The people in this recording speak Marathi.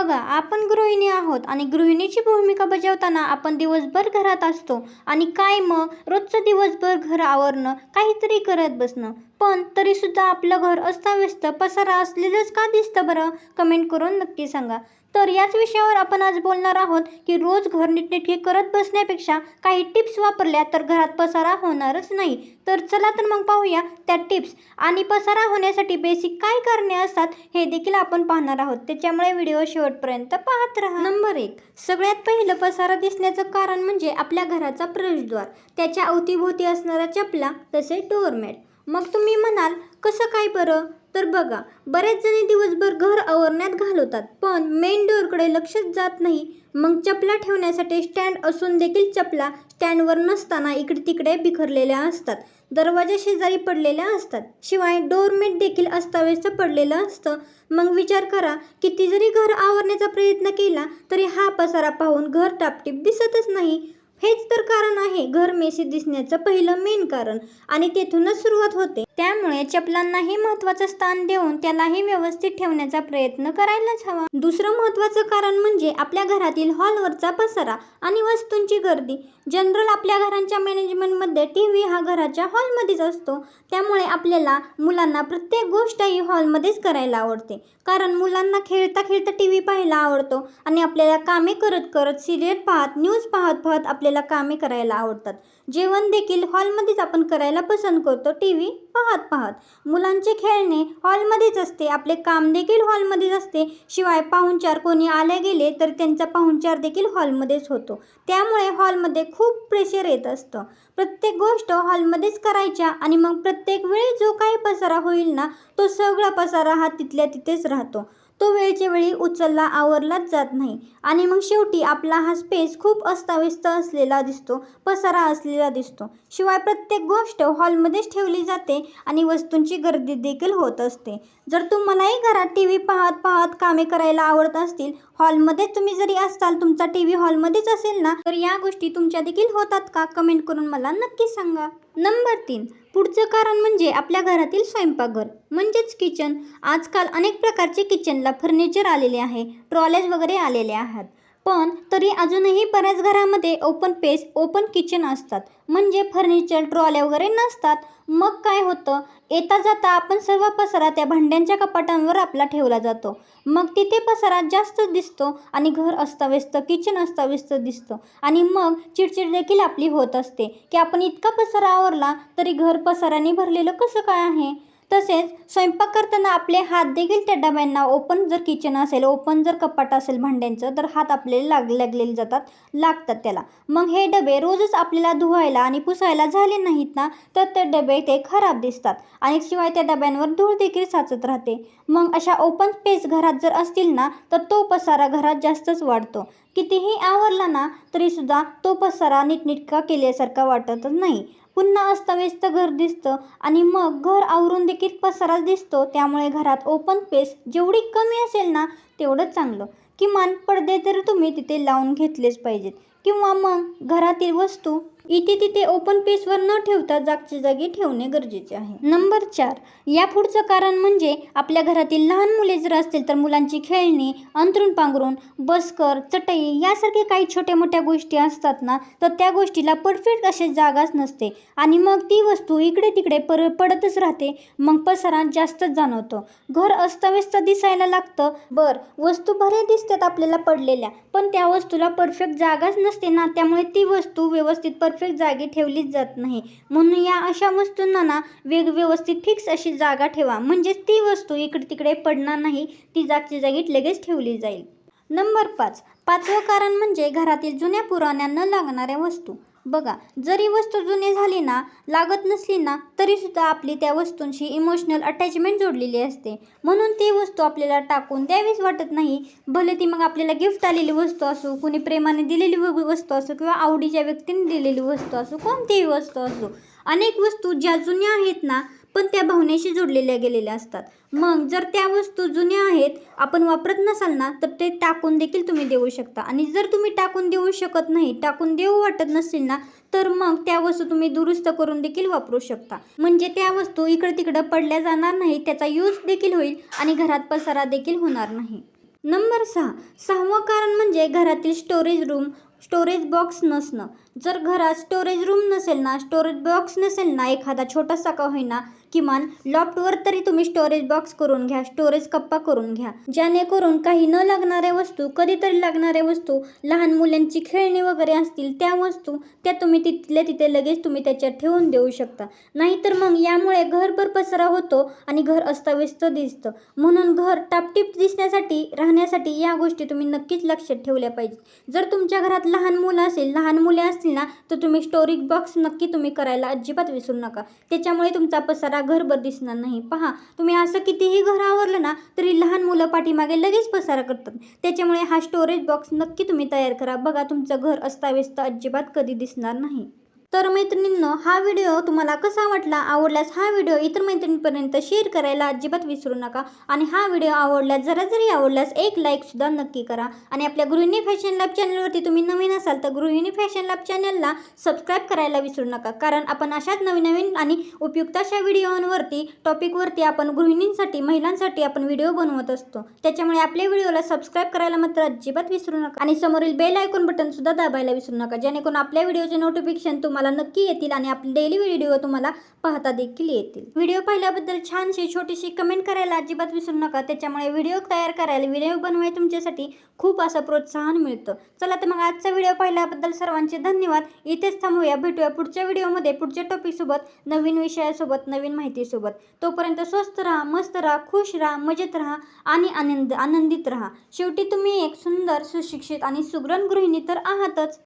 बघा, आपण गृहिणी आहोत आणि गृहिणीची भूमिका बजावताना आपण दिवसभर घरात असतो आणि काय मग रोजचं दिवसभर घर आवरणं, काहीतरी करत बसणं, पण तरीसुद्धा आपलं घर अस्ताव्यस्त पसारा असलेलंच का दिसतं बरं? कमेंट करून नक्की सांगा. तर याच विषयावर आपण आज बोलणार आहोत की रोज घर नीटनेटके करत बसण्यापेक्षा काही टिप्स वापरल्या तर घरात पसारा होणारच नाही. तर चला तर मग पाहूया त्या टिप्स आणि पसारा होण्यासाठी बेसिक काय कारणे असतात हे देखील आपण पाहणार आहोत. त्याच्यामुळे व्हिडिओ शेवटपर्यंत पाहत राहा. नंबर 1, सगळ्यात पहिलं पसारा दिसण्याचं कारण म्हणजे आपल्या घराचा प्रवेशद्वार, त्याच्या अवतीभोवती असणाऱ्या चपला, तसेच डोअरमॅट. मग तुम्ही म्हणाल कसं काय बरं? तर बघा, बरेच जणी दिवसभर घर आवरण्यात घालवतात पण मेन डोअरकडे लक्षच जात नाही. मग चपला ठेवण्यासाठी स्टँड असून देखील चपला स्टँडवर नसताना इकडे तिकडे बिखरलेल्या असतात, दरवाजा शेजारी पडलेल्या असतात, शिवाय डोअरमेट देखील अस्ताव्यस्त पडलेलं असतं. मग विचार करा, किती जरी घर आवरण्याचा प्रयत्न केला तरी हा पसारा पाहून घर टापटीप दिसतच नाही. हेच तर कारण आहे घर मेसी दिसण्याचं पहिलं मेन कारण आणि तेथूनच सुरुवात होते. त्यामुळे चपलांनाही महत्त्वाचं स्थान देऊन त्यालाही व्यवस्थित ठेवण्याचा प्रयत्न करायलाच हवा. दुसरं महत्त्वाचं कारण म्हणजे आपल्या घरातील हॉलवरचा पसारा आणि वस्तूंची गर्दी. जनरल आपल्या घरांच्या मॅनेजमेंटमध्ये टीव्ही हा घराच्या हॉलमध्येच असतो, त्यामुळे आपल्याला मुलांना प्रत्येक गोष्ट ही हॉलमध्येच करायला आवडते. कारण मुलांना खेळता खेळता टीव्ही पाहायला आवडतो आणि आपल्याला कामे करत करत सिरियल पाहत, न्यूज पाहत पाहत आपल्याला कामे करायला आवडतात. जेवण देखील हॉलमध्येच आपण करायला पसंत करतो, टीव्ही पाहत पाहत. मुलांचे खेळणे हॉलमध्येच असते, आपले काम देखील हॉलमध्येच असते. शिवाय पाहुणचार कोणी आले गेले तर त्यांचा पाहुणचार देखील हॉलमध्येच होतो. त्यामुळे हॉलमध्ये खूप प्रेशर येत असतं. प्रत्येक गोष्ट हॉलमध्येच करायच्या आणि मग प्रत्येक वेळी जो काही पसारा होईल ना, तो सगळा पसारा हा तिथल्या तिथेच राहतो. तो वेळच्या वेळी उचलला आवरलाच जात नाही आणि मग शेवटी आपला हा स्पेस खूप अस्ताव्यस्त असलेला दिसतो, पसारा असलेला दिसतो. शिवाय प्रत्येक गोष्ट हॉलमध्येच ठेवली जाते आणि वस्तूंची गर्दी देखील होत असते. जर तुम्हालाही घरात टीव्ही पाहत पाहत कामे करायला आवडत असतील, हॉलमध्ये तुम्ही जरी असाल, तुमचा टीव्ही हॉलमध्येच असेल ना, तर या गोष्टी तुमच्या देखील होतात का? कमेंट करून मला नक्की सांगा. नंबर 3, पुढचं कारण म्हणजे आपल्या घरातील स्वयंपाकघर म्हणजेच किचन. आजकाल अनेक प्रकारचे किचनला फर्निचर आलेले आहे, ट्रॉलेज वगैरे आलेले आहेत, पण तरी अजूनही बऱ्याच घरामध्ये ओपन स्पेस, ओपन किचन असतात. म्हणजे फर्निचर, ट्रॉल्या वगैरे नसतात. मग काय होतं, येता जाता आपण सर्व पसारा त्या भांड्यांच्या कपाटांवर आपला ठेवला जातो. मग तिथे पसारा जास्त दिसतो आणि घर अस्ताव्यस्त, किचन अस्ताव्यस्त दिसतं आणि मग चिडचिड देखील आपली होत असते की आपण इतका पसारा आवरला तरी घर पसाराने भरलेलं कसं काय आहे. तसेच स्वयंपाक करताना आपले हात देखील त्या डब्यांना, ओपन जर किचन असेल, ओपन जर कपाट असेल भांड्यांचं, तर हात आपल्याला लागलेले लागतात त्याला. मग हे डबे रोजच आपल्याला धुवायला आणि पुसायला झाले नाहीत ना, तर ते डबे ते खराब दिसतात आणि शिवाय त्या डब्यांवर धूळ देखील साचत राहते. मग अशा ओपन स्पेस घरात जर असतील ना, तर तो पसारा घरात जास्तच वाढतो. कितीही आवरला ना तरीसुद्धा तो पसारा नीटनेटका केल्यासारखा वाटतच नाही. पुन्हा अस्ताव्यस्त घर दिसतं आणि मग घर आवरून देखील पसाराच दिसतो. त्यामुळे घरात ओपन स्पेस जेवढी कमी असेल ना, तेवढंच चांगलं. किमान पडदे तर तुम्ही तिथे लावून घेतलेच पाहिजेत किंवा मग घरातील वस्तू इथे तिथे ओपन स्पेसवर न ठेवता जागच्या जागी ठेवणे गरजेचे आहे. नंबर 4, या पुढचं कारण म्हणजे आपल्या घरातील लहान मुले जर असतील तर मुलांची खेळणी, अंथरूण पांघरूण, बसकर, चटई यासारखे काही छोट्या मोठ्या गोष्टी असतात ना, तर त्या गोष्टीला परफेक्ट अशी जागाच नसते आणि मग ती वस्तू इकडे तिकडे पडतच राहते. मग पसारा जास्तच जाणवतो, घर अस्ताव्यस्त दिसायला लागतं. वस्तू बऱ्या दिसतात आपल्याला पडलेल्या, पण त्या वस्तूला परफेक्ट जागाच नसते ना, त्यामुळे ती वस्तू व्यवस्थित परफेक्ट जागी ठेवलीच जात नाही. म्हणून या अशा वस्तूंना ना व्यवस्थित फिक्स अशी जागा ठेवा, म्हणजेच ती वस्तू इकडे तिकडे पडणार नाही, ती जागच्या जागी लगेच ठेवली जाईल. नंबर 5, पाचवं कारण म्हणजे घरातील जुन्या पुराण्या न लागणाऱ्या वस्तू. बघा, जरी वस्तू जुनी झाली ना, लागत नसली ना, तरीसुद्धा आपली त्या वस्तूंशी इमोशनल अटॅचमेंट जोडलेली असते. म्हणून ती वस्तू आपल्याला टाकून द्यावीच वाटत नाही. भले ती मग आपल्याला गिफ्ट आलेली वस्तू असो, कुणी प्रेमाने दिलेली वस्तू असो किंवा आवडीच्या व्यक्तीने दिलेली वस्तू असो, कोणतीही वस्तू असो. अनेक वस्तू ज्या जुन्या आहेत ना, पण त्या भावनेशी जोडलेल्या गेलेल्या असतात. मग जर त्या वस्तू जुन्या आहेत, आपण वापरत नसाल ना, तर ते टाकून देखील तुम्ही देऊ शकता. आणि जर तुम्ही टाकून देऊ शकत नाही, टाकून देऊ वाटत नसेल ना, तर मग त्या वस्तू तुम्ही दुरुस्त करून देखील वापरू शकता. म्हणजे त्या वस्तू इकडे तिकडं पडल्या जाणार नाही, त्याचा यूज देखील होईल आणि घरात पसारा देखील होणार नाही. नंबर 6. सहावं कारण म्हणजे घरातील स्टोरेज बॉक्स नसणं. जर घरात स्टोरेज रूम नसेल ना, स्टोरेज बॉक्स नसेल ना, एखादा छोटासा का होईना, किमान लॉफ्टवर तरी तुम्ही स्टोरेज बॉक्स करून घ्या, स्टोरेज कप्पा करून घ्या, जेणेकरून काही न लागणाऱ्या वस्तू, कधीतरी लागणाऱ्या वस्तू, लहान मुलांची खेळणी वगैरे असतील त्या वस्तू, त्या तुम्ही तिथल्या तिथे लगेच तुम्ही त्याच्यात ठेवून देऊ शकता. नाहीतर मग यामुळे घरभर पसारा होतो आणि घर अस्ताव्यस्त दिसतं. म्हणून घर टापटीप दिसण्यासाठी, राहण्यासाठी या गोष्टी तुम्ही नक्कीच लक्षात ठेवल्या पाहिजेत. जर तुमच्या घरात लहान मुले असतील ना, तर तुम्ही स्टोरेज बॉक्स नक्की तुम्ही करायला अजिबात विसरू नका. त्याच्यामुळे तुमचा पसारा घरभर दिसणार नाही. पहा, तुम्ही असं कितीही घर आवरलं ना, तरी लहान मुलं पाठीमागे लगेच पसारा करतात. त्याच्यामुळे हा स्टोरेज बॉक्स नक्की तुम्ही तयार करा. बघा, तुमचं घर अस्ताव्यस्त अजिबात कधी दिसणार नाही. तर मैत्रिणींनो, हा व्हिडिओ तुम्हाला कसा वाटला? आवडल्यास हा व्हिडिओ इतर मैत्रिणींपर्यंत शेअर करायला अजिबात विसरू नका. आणि हा व्हिडिओ आवडल्यास, जरा जरी आवडल्यास, एक लाईकसुद्धा नक्की करा. आणि आपल्या गृहिणी फॅशन लॅब चॅनलवरती तुम्ही नवीन असाल तर गृहिणी फॅशन लॅब चॅनलला सबस्क्राईब करायला विसरू नका. कारण आपण अशाच नवीन आणि उपयुक्त अशा व्हिडिओवरती, टॉपिकवरती आपण गृहिणींसाठी, महिलांसाठी आपण व्हिडिओ बनवत असतो. त्याच्यामुळे आपल्या व्हिडिओला सबस्क्राईब करायला मात्र अजिबात विसरू नका. आणि समोरील बेल आयकॉन बटनसुद्धा दाबायला विसरू नका, जेणेकरून आपल्या व्हिडिओचे नोटिफिकेशन तुम्हाला नक्की येतील आणि आपले डेली व्हिडिओ तुम्हाला पाहता देखील येतील. व्हिडिओ पाहिल्याबद्दल छानशी छोटीशी कमेंट करायला अजिबात विसरू नका. त्याच्यामुळे व्हिडिओ तयार करायला, व्हिडिओ बनवायला तुमच्यासाठी खूप असं प्रोत्साहन मिळतं. चला तर मग आजचा व्हिडिओ पाहिल्याबद्दल सर्वांचे धन्यवाद. इथेच थांबूया. भेटूया पुढच्या व्हिडिओमध्ये, पुढच्या टॉपिकसोबत, नवीन विषयासोबत, नवीन माहितीसोबत. तोपर्यंत स्वस्त राहा, मस्त राहा, खुश राहा, मजेत राहा आणि आनंदित राहा. शेवटी तुम्ही एक सुंदर, सुशिक्षित आणि सुगरण गृहिणी तर आहातच.